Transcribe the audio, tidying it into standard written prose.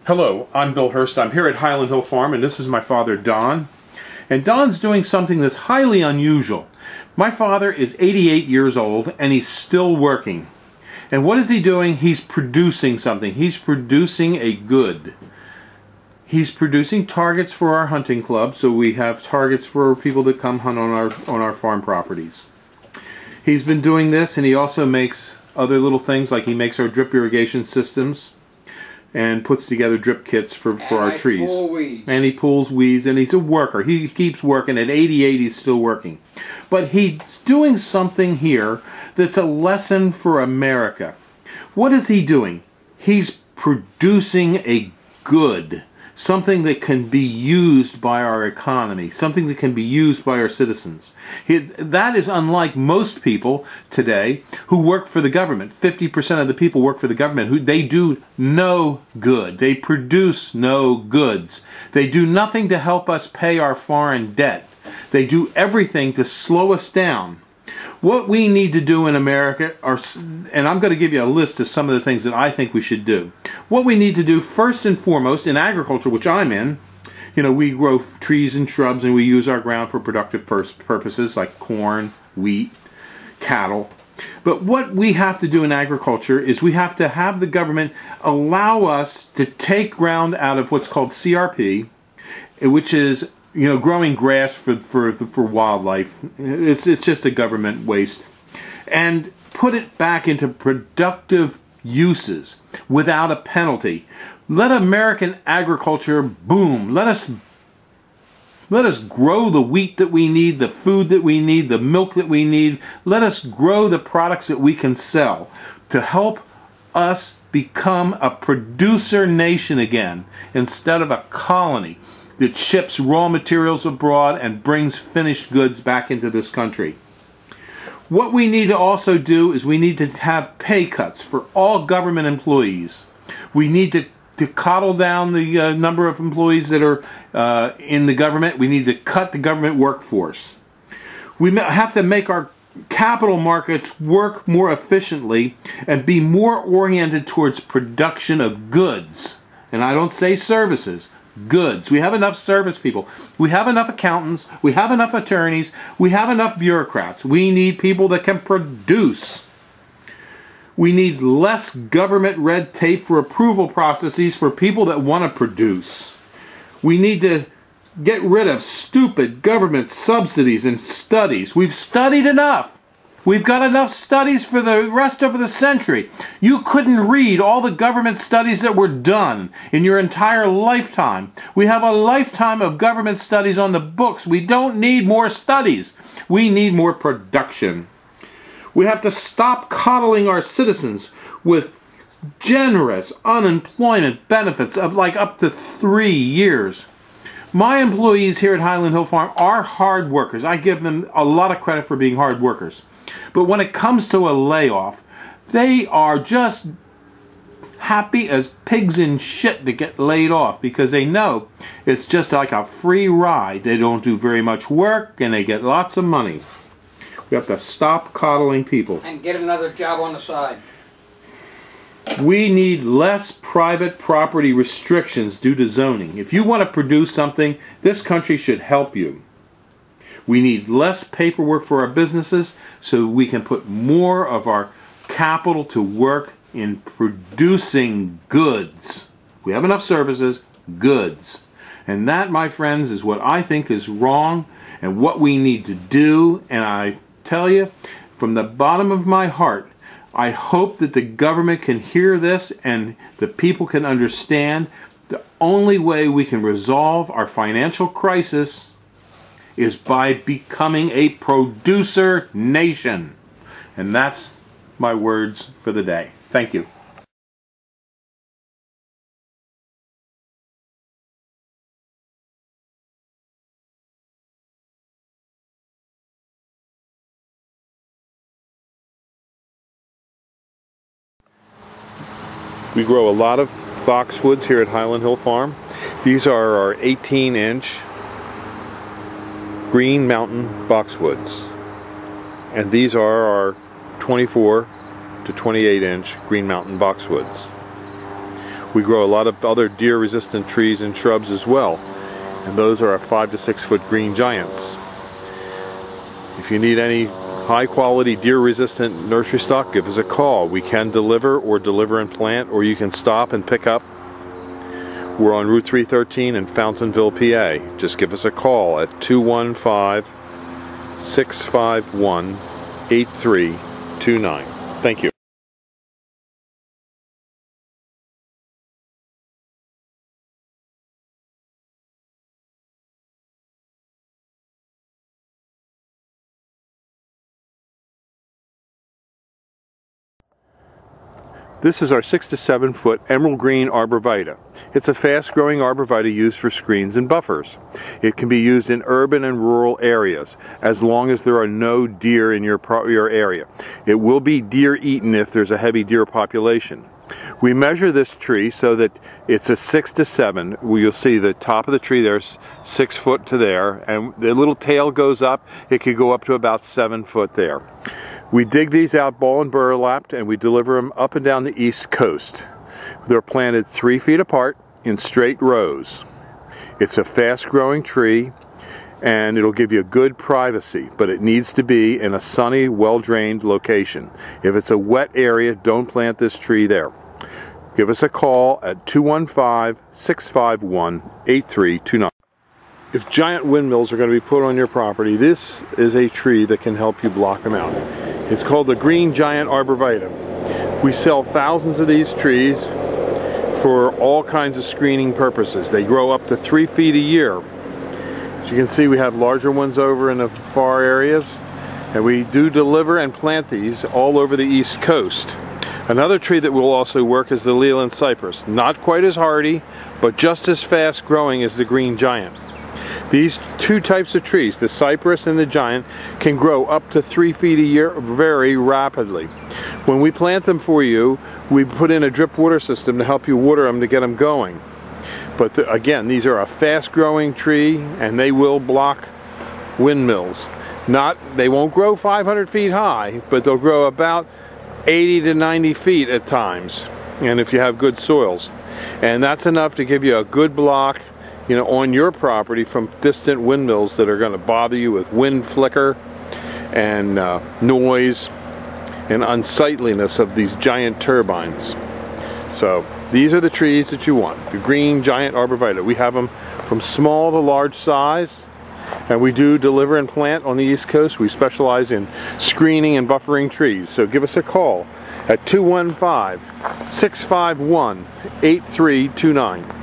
Hello, I'm Bill Hurst. I'm here at Highland Hill Farm, and this is my father, Don. And Don's doing something that's highly unusual. My father is 88 years old, and he's still working. And what is he doing? He's producing something. He's producing a good. He's producing targets for our hunting club, so we have targets for people that come hunt on our farm properties. He's been doing this, and he also makes other little things, like he makes our drip irrigation systems and puts together drip kits for our trees. And he pulls weeds, and he's a worker. He keeps working. At 88, he's still working. But he's doing something here that's a lesson for America. What is he doing? He's producing a good, something that can be used by our economy, something that can be used by our citizens. That is unlike most people today who work for the government. 50% of the people work for the government. They do no good. They produce no goods. They do nothing to help us pay our foreign debt. They do everything to slow us down. What we need to do in America are, and I'm going to give you a list of some of the things that I think we should do. What we need to do first and foremost in agriculture, which I'm in, we grow trees and shrubs, and we use our ground for productive purposes like corn, wheat, cattle. But what we have to do in agriculture is we have to have the government allow us to take ground out of what's called CRP, which is growing grass for wildlife. It's just a government waste. And put it back into productive uses without a penalty. Let American agriculture boom. Let us grow the wheat that we need, the food that we need, the milk that we need. Let us grow the products that we can sell to help us become a producer nation again instead of a colony that ships raw materials abroad and brings finished goods back into this country. What we need to also do is we need to have pay cuts for all government employees. We need to coddle down the number of employees that are in the government. We need to cut the government workforce. We have to make our capital markets work more efficiently and be more oriented towards production of goods. And I don't say services. Goods. We have enough service people. We have enough accountants. We have enough attorneys. We have enough bureaucrats. We need people that can produce. We need less government red tape for approval processes for people that want to produce. We need to get rid of stupid government subsidies and studies. We've studied enough. We've got enough studies for the rest of the century. You couldn't read all the government studies that were done in your entire lifetime. We have a lifetime of government studies on the books. We don't need more studies. We need more production. We have to stop coddling our citizens with generous unemployment benefits of like up to 3 years. My employees here at Highland Hill Farm are hard workers. I give them a lot of credit for being hard workers. But when it comes to a layoff, they are just happy as pigs in shit to get laid off because they know it's just like a free ride. They don't do very much work and they get lots of money. We have to stop coddling people. And get another job on the side. We need less private property restrictions due to zoning. If you want to produce something, this country should help you. We need less paperwork for our businesses so we can put more of our capital to work in producing goods. We have enough services, goods. And that, my friends, is what I think is wrong and what we need to do. And I tell you, from the bottom of my heart, I hope that the government can hear this and the people can understand the only way we can resolve our financial crisis is by becoming a producer nation. And that's my words for the day. Thank you. We grow a lot of boxwoods here at Highland Hill Farm. These are our 18-inch Green Mountain boxwoods. And these are our 24 to 28-inch Green Mountain boxwoods. We grow a lot of other deer-resistant trees and shrubs as well, and those are our 5 to 6 foot green giants. If you need any high-quality deer-resistant nursery stock, give us a call. We can deliver and plant, or you can stop and pick up. We're on Route 313 in Fountainville, PA. Just give us a call at 215-651-8329. Thank you. This is our 6 to 7 foot emerald green arborvitae. It's a fast-growing arborvitae used for screens and buffers. It can be used in urban and rural areas as long as there are no deer in your area. It will be deer eaten if there's a heavy deer population. We measure this tree so that it's a 6 to 7. You'll see the top of the tree there's 6 foot to there, and the little tail goes up. It could go up to about 7 foot there. We dig these out ball and burlapped, and we deliver them up and down the East Coast. They're planted 3 feet apart in straight rows. It's a fast-growing tree, and it'll give you good privacy, but it needs to be in a sunny, well-drained location. If it's a wet area, don't plant this tree there. Give us a call at 215-651-8329. If giant windmills are going to be put on your property, this is a tree that can help you block them out. It's called the green giant arborvitae. We sell thousands of these trees for all kinds of screening purposes. They grow up to 3 feet a year. As you can see, we have larger ones over in the far areas, and we do deliver and plant these all over the East Coast. Another tree that will also work is the Leland cypress. Not quite as hardy, but just as fast growing as the green giant. These two types of trees, the cypress and the giant, can grow up to 3 feet a year very rapidly. When we plant them for you, we put in a drip water system to help you water them to get them going. But again, these are a fast-growing tree, and they will block windmills. They won't grow 500 feet high, but they'll grow about 80 to 90 feet at times, and if you have good soils. And that's enough to give you a good block, on your property from distant windmills that are going to bother you with wind flicker and noise and unsightliness of these giant turbines. So these are the trees that you want, the green giant arborvitae. We have them from small to large size, and we do deliver and plant on the East Coast. We specialize in screening and buffering trees. So give us a call at 215-651-8329.